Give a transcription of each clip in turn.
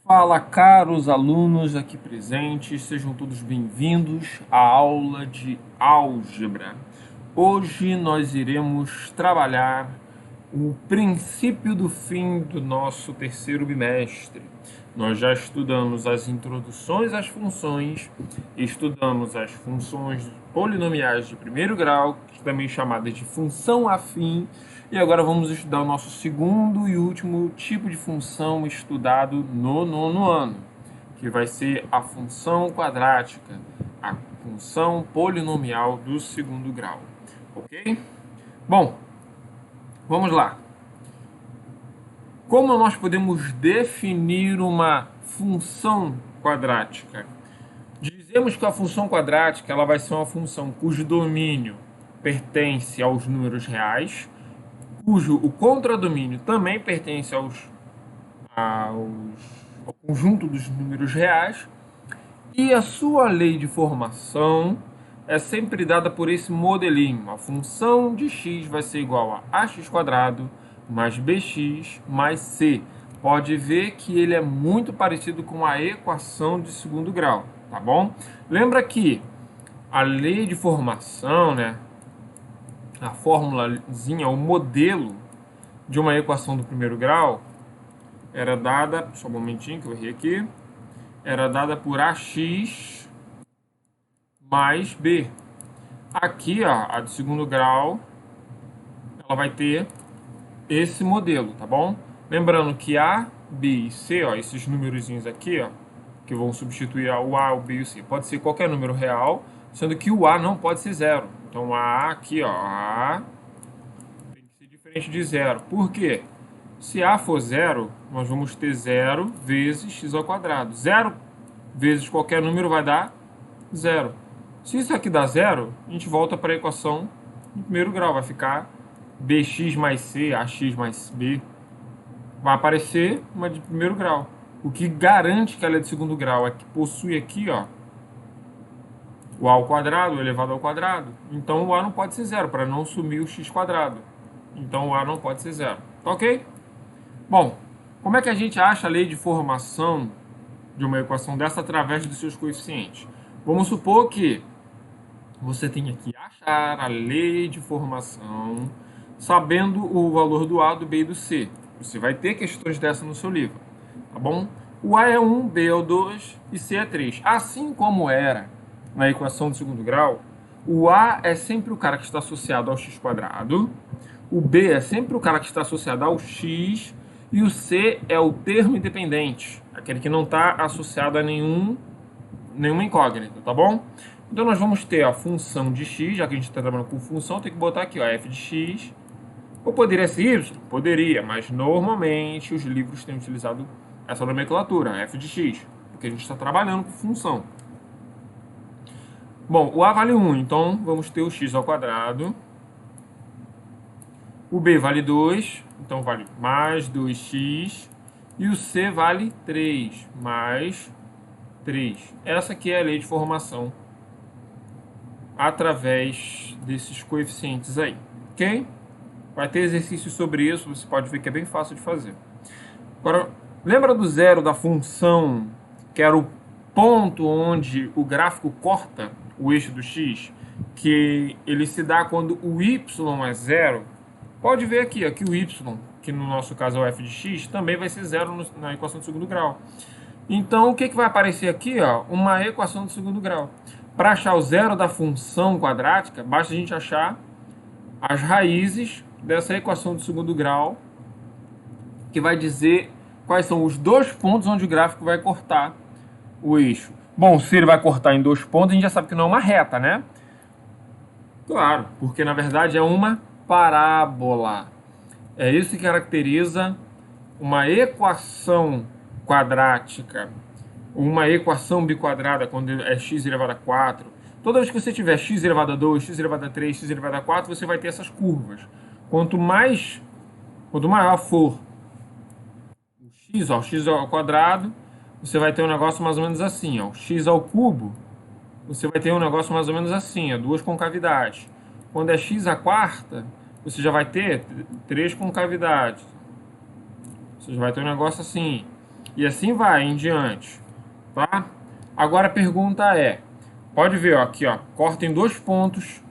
Fala, caros alunos aqui presentes, sejam todos bem-vindos à aula de álgebra. Hoje nós iremos trabalhar o princípio do fim do nosso terceiro bimestre. Nós já estudamos as introduções às funções, estudamos as funções polinomiais de primeiro grau, também chamadas de função afim, e agora vamos estudar o nosso segundo e último tipo de função estudado no nono ano, que vai ser a função quadrática, a função polinomial do segundo grau. Ok? Bom, vamos lá. Como nós podemos definir uma função quadrática? Dizemos que a função quadrática ela vai ser uma função cujo domínio pertence aos números reais, cujo o contradomínio também pertence ao conjunto dos números reais, e a sua lei de formação é sempre dada por esse modelinho. A função de x vai ser igual a ax² mais bx mais c. Pode ver que ele é muito parecido com a equação de segundo grau, tá bom? Lembra que a lei de formação, né, a formulazinha, o modelo de uma equação do primeiro grau era dada, só um momentinho que eu errei aqui, era dada por ax mais b. Aqui, ó, a de segundo grau, ela vai ter esse modelo, tá bom? Lembrando que A, B e C, ó, esses númerozinhos aqui, ó, que vão substituir o A, o B e o C, pode ser qualquer número real, sendo que o A não pode ser zero. Então, A aqui, ó, A tem que ser diferente de zero. Por quê? Se A for zero, nós vamos ter zero vezes x ao quadrado. Zero vezes qualquer número vai dar zero. Se isso aqui dá zero, a gente volta para a equação em primeiro grau. Vai ficar bx mais c, ax mais b. Vai aparecer uma de primeiro grau. O que garante que ela é de segundo grau é que possui aqui, ó, o a ao quadrado, o elevado ao quadrado. Então o a não pode ser zero, para não sumir o x quadrado. Então o a não pode ser zero. Tá ok? Bom, como é que a gente acha a lei de formação de uma equação dessa através dos seus coeficientes? Vamos supor que você tenha que achar a lei de formação sabendo o valor do A, do B e do C. Você vai ter questões dessa no seu livro, tá bom? O A é 1, B é o 2 e C é 3. Assim como era na equação do segundo grau, o A é sempre o cara que está associado ao x², o B é sempre o cara que está associado ao x e o C é o termo independente, aquele que não está associado a nenhuma incógnita, tá bom? Então nós vamos ter a função de x, já que a gente está trabalhando com função, tem que botar aqui, ó, f de x. Ou poderia ser y? Poderia, mas normalmente os livros têm utilizado essa nomenclatura, f de x, porque a gente está trabalhando com função. Bom, o a vale 1, então vamos ter o x ao quadrado. O b vale 2, então vale mais 2x. E o c vale 3, mais 3. Essa aqui é a lei de formação através desses coeficientes aí, ok? Vai ter exercícios sobre isso, você pode ver que é bem fácil de fazer. Agora, lembra do zero da função, que era o ponto onde o gráfico corta o eixo do x, que ele se dá quando o y é zero? Pode ver aqui, ó, que o y, que no nosso caso é o f de x, também vai ser zero na equação do segundo grau. Então, o que vai aparecer aqui? Ó, uma equação do segundo grau. Para achar o zero da função quadrática, basta a gente achar as raízes dessa equação do segundo grau, que vai dizer quais são os dois pontos onde o gráfico vai cortar o eixo. Bom, se ele vai cortar em dois pontos, a gente já sabe que não é uma reta, né? Claro, porque na verdade é uma parábola. É isso que caracteriza uma equação quadrática, uma equação biquadrada, quando é x elevado a 4. Toda vez que você tiver x elevado a 2, x elevado a 3, x elevado a 4, você vai ter essas curvas. Quanto maior for o x, ó, x ao quadrado, você vai ter um negócio mais ou menos assim, ó, x ao cubo, você vai ter um negócio mais ou menos assim, ó, duas concavidades. Quando é x à quarta, você já vai ter três concavidades. Você já vai ter um negócio assim. E assim vai em diante, tá? Agora a pergunta é, pode ver, ó, aqui, ó, corta em 2 pontos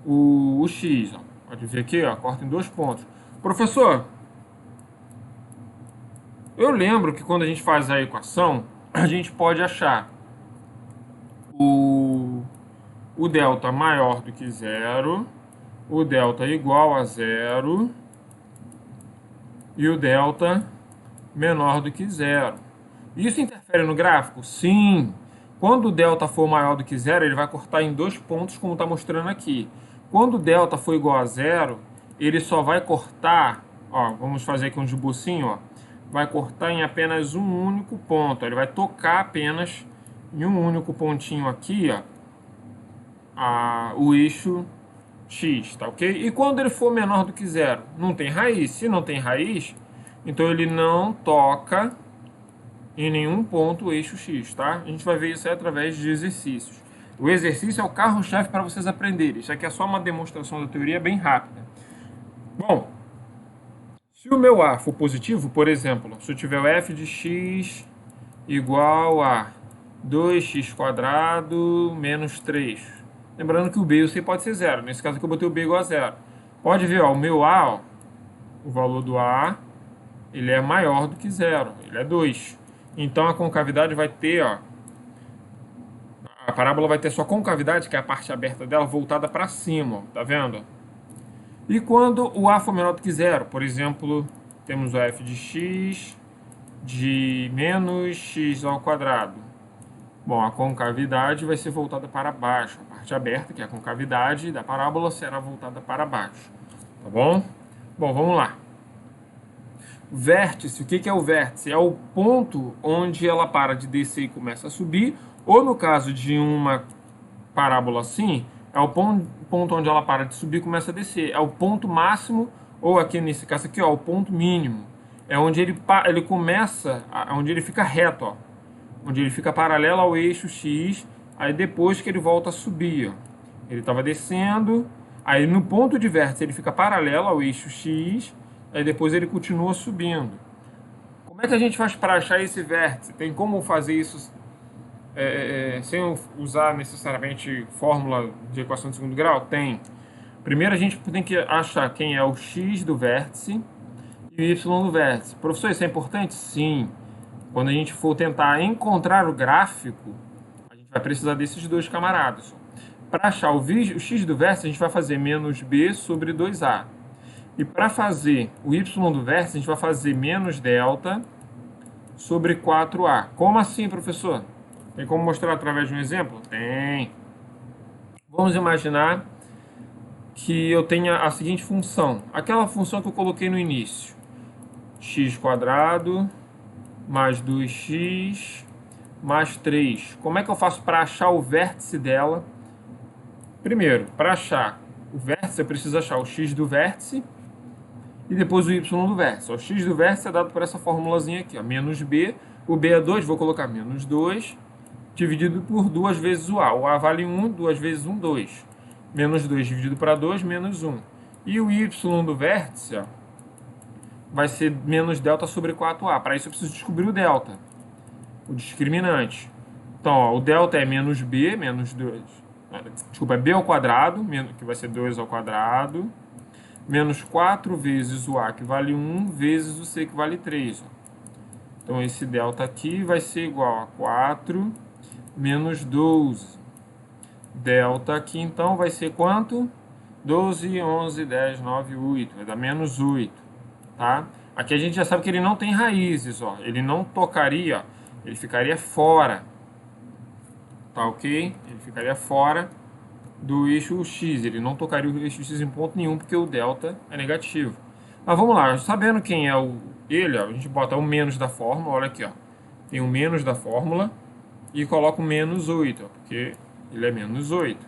o x, ó. Pode ver aqui, ó, corta em 2 pontos. Professor, eu lembro que quando a gente faz a equação, a gente pode achar o, o delta maior do que zero, o delta igual a zero e o delta menor do que zero. Isso interfere no gráfico? Sim. Quando o delta for maior do que zero, ele vai cortar em 2 pontos, como está mostrando aqui. Quando o delta for igual a zero, ele só vai cortar, ó, vamos fazer aqui um esbocinho, ó, vai cortar em apenas um único ponto. Ele vai tocar apenas em um único pontinho aqui, ó, o eixo x, tá ok? E quando ele for menor do que zero, não tem raiz. Se não tem raiz, então ele não toca em nenhum ponto o eixo x, tá? A gente vai ver isso aí através de exercícios. O exercício é o carro-chefe para vocês aprenderem. Isso aqui é só uma demonstração da teoria bem rápida. Bom, se o meu A for positivo, por exemplo, se eu tiver o f de x igual a 2x² menos 3. Lembrando que o b e o c pode ser zero. Nesse caso aqui eu botei o b igual a zero. Pode ver, ó, o meu A, ó, o valor do A, ele é maior do que zero. Ele é 2. Então a concavidade vai ter, ó, a parábola vai ter sua concavidade, que é a parte aberta dela, voltada para cima, ó, tá vendo? E quando o A for menor do que zero, por exemplo, temos o f de x de menos x². Bom, a concavidade vai ser voltada para baixo. A parte aberta, que é a concavidade da parábola, será voltada para baixo. Tá bom? Bom, vamos lá. Vértice, o que é o vértice? É o ponto onde ela para de descer e começa a subir, ou no caso de uma parábola assim, é o ponto onde ela para de subir e começa a descer. É o ponto máximo, ou aqui nesse caso aqui, ó, o ponto mínimo. É onde ele começa, onde ele fica reto, ó. Onde ele fica paralelo ao eixo x, aí depois que ele volta a subir, ó. Ele estava descendo, aí no ponto de vértice ele fica paralelo ao eixo x, aí depois ele continua subindo. Como é que a gente faz para achar esse vértice? Tem como fazer isso sem usar necessariamente fórmula de equação de segundo grau? Tem. Primeiro a gente tem que achar quem é o x do vértice e o y do vértice. Professor, isso é importante? Sim. Quando a gente for tentar encontrar o gráfico, a gente vai precisar desses dois camaradas. Para achar o x do vértice, a gente vai fazer menos b sobre 2a. E para fazer o y do vértice, a gente vai fazer menos delta sobre 4a. Como assim, professor? Tem como mostrar através de um exemplo? Tem. Vamos imaginar que eu tenha a seguinte função. Aquela função que eu coloquei no início. x² mais 2x mais 3. Como é que eu faço para achar o vértice dela? Primeiro, para achar o vértice, eu preciso achar o x do vértice e depois o y do vértice. O x do vértice é dado por essa formulazinha aqui, ó, menos b. O b é 2, vou colocar menos 2, dividido por 2 vezes o a. O a vale 1, 2 vezes 1, 2. Menos 2 dividido para 2, menos 1. E o y do vértice, ó, vai ser menos delta sobre 4a. Para isso eu preciso descobrir o delta, o discriminante. Então, ó, o delta é menos b, menos 2. Desculpa, é b ao quadrado, que vai ser 2 ao quadrado, menos 4 vezes o a, que vale 1, vezes o c, que vale 3. Ó. Então, esse delta aqui vai ser igual a 4 menos 12. Delta aqui, então, vai ser quanto? 12, 11, 10, 9, 8. Vai dar menos 8. Tá? Aqui a gente já sabe que ele não tem raízes, ó. Ele não tocaria, ele ficaria fora. Tá ok? Ele ficaria fora do eixo x. Ele não tocaria o eixo x em ponto nenhum, porque o delta é negativo. Mas vamos lá, sabendo quem é ele, ó, a gente bota o menos da fórmula, olha aqui, ó. Tem o menos da fórmula e coloca o menos 8, ó, porque ele é menos 8.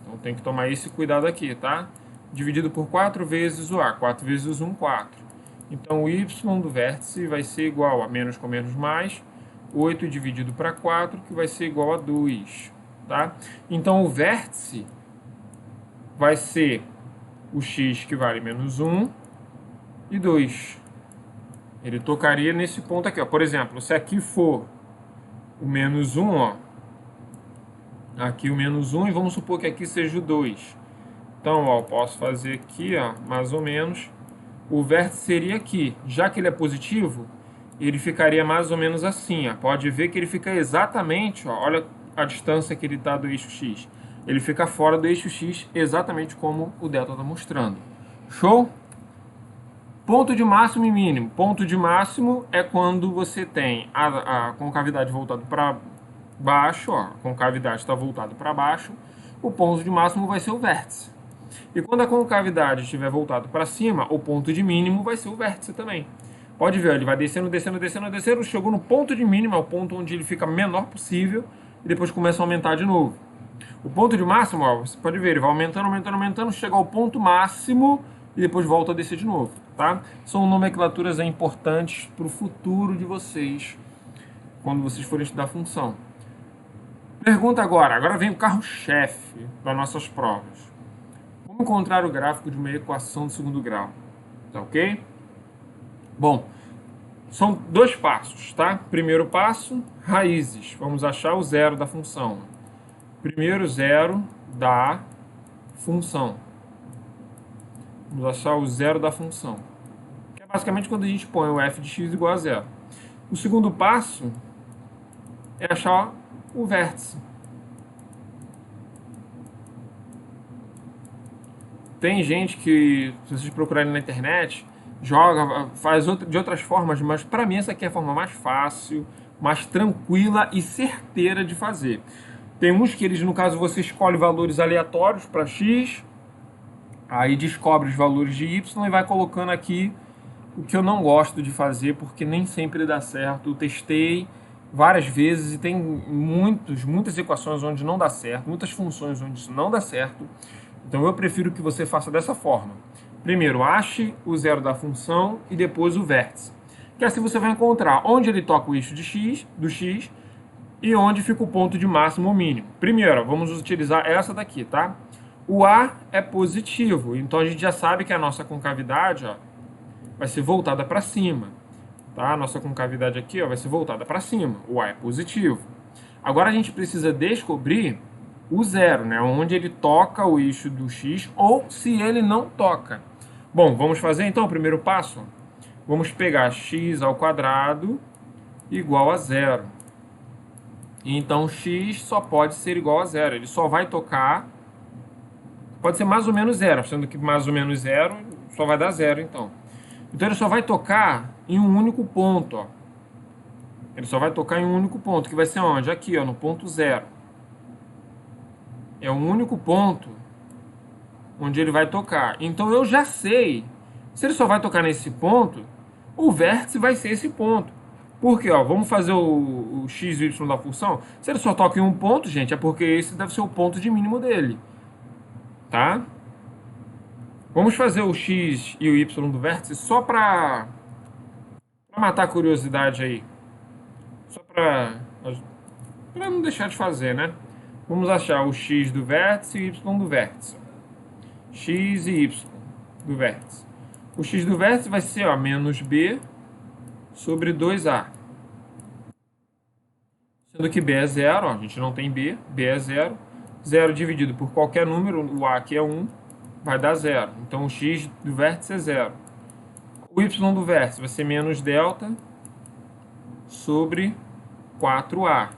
Então tem que tomar esse cuidado aqui, tá? Dividido por 4 vezes o a. 4 vezes 1, 4. Então o y do vértice vai ser igual a menos com menos mais, 8 dividido para 4, que vai ser igual a 2. Tá? Então o vértice vai ser o x, que vale menos 1 e 2. Ele tocaria nesse ponto aqui, ó. Por exemplo, se aqui for o menos 1, ó, aqui o menos 1, e vamos supor que aqui seja o 2. Então, ó, eu posso fazer aqui, ó, mais ou menos, o vértice seria aqui. Já que ele é positivo, ele ficaria mais ou menos assim, ó. Pode ver que ele fica exatamente, ó, olha a distância que ele está do eixo X. Ele fica fora do eixo X, exatamente como o delta está mostrando. Show? Ponto de máximo e mínimo. Ponto de máximo é quando você tem a concavidade voltada para baixo, ó, a concavidade está voltada para baixo, o ponto de máximo vai ser o vértice. E quando a concavidade estiver voltada para cima, o ponto de mínimo vai ser o vértice também. Pode ver, ele vai descendo, descendo, descendo, descendo, chegou no ponto de mínimo, é o ponto onde ele fica menor possível, e depois começa a aumentar de novo. O ponto de máximo, ó, você pode ver, ele vai aumentando, aumentando, aumentando, chega ao ponto máximo e depois volta a descer de novo, tá? São nomenclaturas importantes para o futuro de vocês, quando vocês forem estudar função. Pergunta agora vem o carro-chefe das nossas provas. Como encontrar o gráfico de uma equação do segundo grau? Tá ok? Bom, são dois passos, tá? Primeiro passo, raízes. Vamos achar o zero da função. Primeiro zero da função. Vamos achar o zero da função. Que é basicamente quando a gente põe o f de x igual a zero. O segundo passo é achar o vértice. Tem gente que, se vocês procurarem na internet, joga, faz de outras formas, mas para mim essa aqui é a forma mais fácil, mais tranquila e certeira de fazer. Tem uns que eles, no caso, você escolhe valores aleatórios para x, aí descobre os valores de y e vai colocando aqui o que eu não gosto de fazer, porque nem sempre dá certo. Eu testei várias vezes e tem muitas equações onde não dá certo, muitas funções onde isso não dá certo. Então eu prefiro que você faça dessa forma. Primeiro, ache o zero da função e depois o vértice. Que assim você vai encontrar onde ele toca o eixo de x, do x, e onde fica o ponto de máximo ou mínimo. Primeiro, vamos utilizar essa daqui, tá? O A é positivo, então a gente já sabe que a nossa concavidade, ó, vai ser voltada para cima. Tá? A nossa concavidade aqui, ó, vai ser voltada para cima. O A é positivo. Agora a gente precisa descobrir o zero, né? Onde ele toca o eixo do x ou se ele não toca. Bom, vamos fazer então o primeiro passo. Vamos pegar x ao quadrado igual a zero. Então x só pode ser igual a zero. Ele só vai tocar, pode ser mais ou menos zero, sendo que mais ou menos zero só vai dar zero então. Então ele só vai tocar em um único ponto, ó. Ele só vai tocar em um único ponto, que vai ser onde? Aqui, ó, no ponto zero. É o único ponto onde ele vai tocar. Então eu já sei, se ele só vai tocar nesse ponto, o vértice vai ser esse ponto. Por quê? Ó, vamos fazer o x e y da função. Se ele só toca em um ponto, gente, é porque esse deve ser o ponto de mínimo dele. Tá? Vamos fazer o x e o y do vértice só para matar a curiosidade aí. Só para não deixar de fazer, né? Vamos achar o x do vértice e o y do vértice. X e y do vértice. O x do vértice vai ser, ó, menos b sobre 2a. Sendo que b é zero, ó, a gente não tem b é zero. 0 dividido por qualquer número, o a aqui é 1, vai dar zero. Então o x do vértice é zero. O y do vértice vai ser menos delta sobre 4a.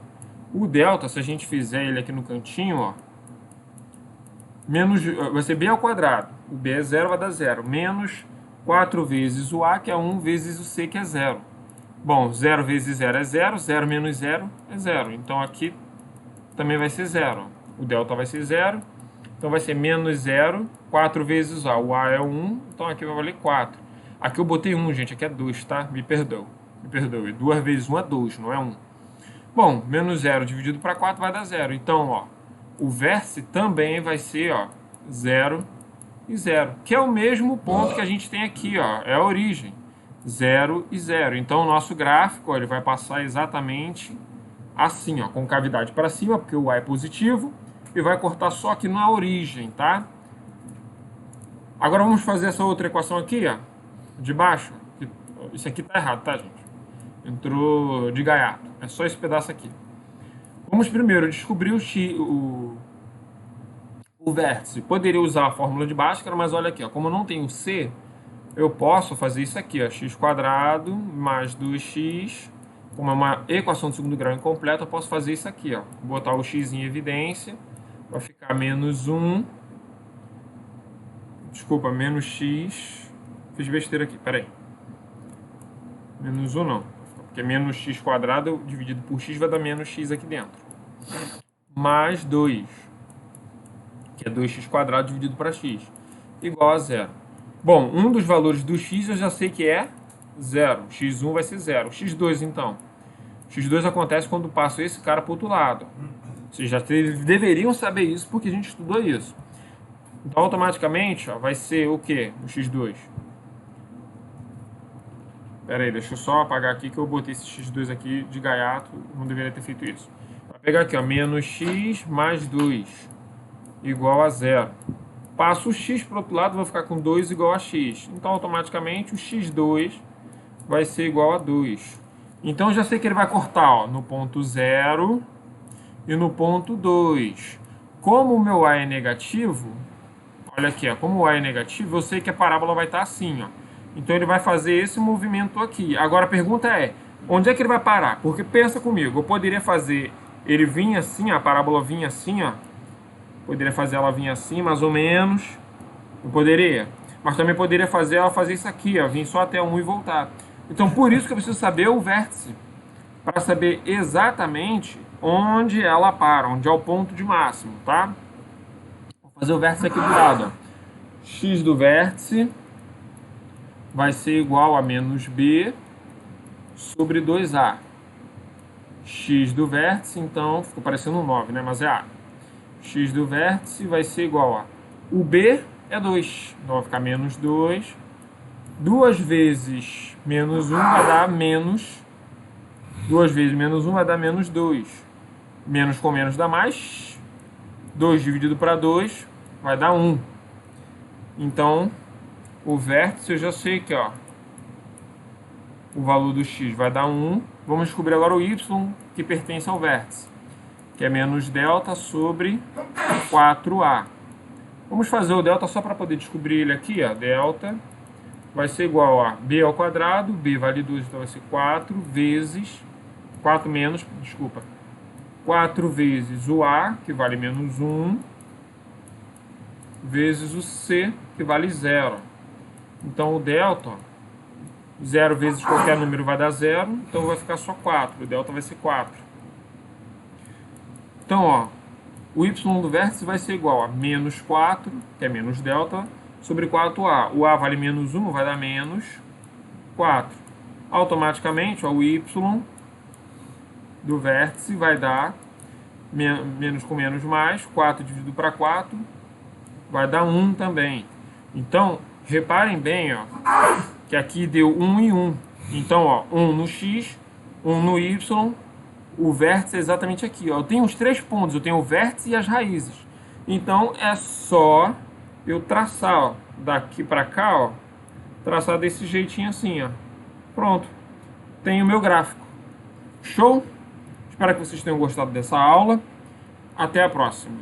O delta, se a gente fizer ele aqui no cantinho, ó, vai ser b ao quadrado. O b é zero, vai dar zero. Menos 4 vezes o a, que é 1, vezes o c, que é zero. Bom, 0 vezes 0 é 0, 0 menos 0 é 0. Então aqui também vai ser 0. O delta vai ser 0, então vai ser menos 0, 4 vezes A. O A é 1, então aqui vai valer 4. Aqui eu botei 1, gente, aqui é 2, tá? Me perdoe. 2 vezes 1 é 2, não é 1. Bom, menos 0 dividido para 4 vai dar 0. Então, ó, o vértice também vai ser, ó, 0 e 0, que é o mesmo ponto que a gente tem aqui, ó, é a origem. 0 e 0. Então, o nosso gráfico, ó, ele vai passar exatamente assim, ó, concavidade para cima, porque o A é positivo, e vai cortar só aqui na origem, tá? Agora vamos fazer essa outra equação aqui, ó, de baixo, Isso aqui tá errado, tá, gente? Entrou de gaiato. É só esse pedaço aqui. Vamos primeiro descobrir o vértice. Poderia usar a fórmula de Bhaskara, mas olha aqui, ó, como eu não tenho C, eu posso fazer isso aqui, ó, x quadrado mais 2x, como é uma equação de segundo grau incompleta, eu posso fazer isso aqui, ó, botar o x em evidência, vai ficar menos 1, desculpa, menos x, fiz besteira aqui, peraí, menos 1 não, porque menos x quadrado dividido por x vai dar menos x aqui dentro, mais 2, que é 2x quadrado dividido para x, igual a 0. Bom, um dos valores do x eu já sei que é 0. x1 vai ser 0. x2, então. x2 acontece quando passo esse cara para o outro lado. Vocês já deveriam saber isso porque a gente estudou isso. Então, automaticamente, ó, vai ser o quê? O x2. Pera aí, deixa eu só apagar aqui que eu botei esse x2 aqui de gaiato. Não deveria ter feito isso. Vai pegar aqui, ó, menos x mais 2 igual a 0. Passo o x para o outro lado, vou ficar com 2 igual a x. Então, automaticamente, o x2 vai ser igual a 2. Então, eu já sei que ele vai cortar, ó, no ponto 0 e no ponto 2. Como o meu a é negativo, olha aqui, ó, como o a é negativo, eu sei que a parábola vai estar assim, ó. Então, ele vai fazer esse movimento aqui. Agora, a pergunta é, onde é que ele vai parar? Porque pensa comigo, eu poderia fazer ele vir assim, a parábola vinha assim, ó. Poderia fazer ela vir assim, mais ou menos. Eu poderia. Mas também poderia fazer ela fazer isso aqui, ó. Vir só até 1 e voltar. Então, por isso que eu preciso saber o vértice. Para saber exatamente onde ela para, onde é o ponto de máximo, tá? Vou fazer o vértice aqui do lado, ó. X do vértice vai ser igual a menos B sobre 2A. X do vértice, então, ficou parecendo um 9, né? Mas é A. X do vértice vai ser igual a... O B é 2, então vai ficar menos 2. 2 vezes menos 1 vai dar menos... 2 vezes menos 1 vai dar menos 2. Menos com menos dá mais. 2 dividido para 2 vai dar 1. Então, o vértice eu já sei que, ó, o valor do x vai dar 1. Vamos descobrir agora o y que pertence ao vértice, que é menos delta sobre 4A. Vamos fazer o delta só para poder descobrir ele aqui, ó. Delta vai ser igual a b ao quadrado, b vale 2, então vai ser 4 vezes, 4 menos, desculpa, 4 vezes o A, que vale menos 1, vezes o C, que vale 0. Então o delta, 0 vezes qualquer número vai dar 0, então vai ficar só 4, o delta vai ser 4. Então, ó, o y do vértice vai ser igual a menos 4, que é menos delta, sobre 4a. O a vale menos 1, vai dar menos 4. Automaticamente, ó, o y do vértice vai dar menos com menos mais, 4 dividido para 4, vai dar 1 também. Então, reparem bem, ó, que aqui deu 1 e 1. Então, ó, 1 no x, 1 no y, o vértice é exatamente aqui, ó. Eu tenho os 3 pontos, eu tenho o vértice e as raízes. Então é só eu traçar, ó, daqui para cá, ó, traçar desse jeitinho assim, ó. Pronto. Tenho o meu gráfico. Show? Espero que vocês tenham gostado dessa aula. Até a próxima.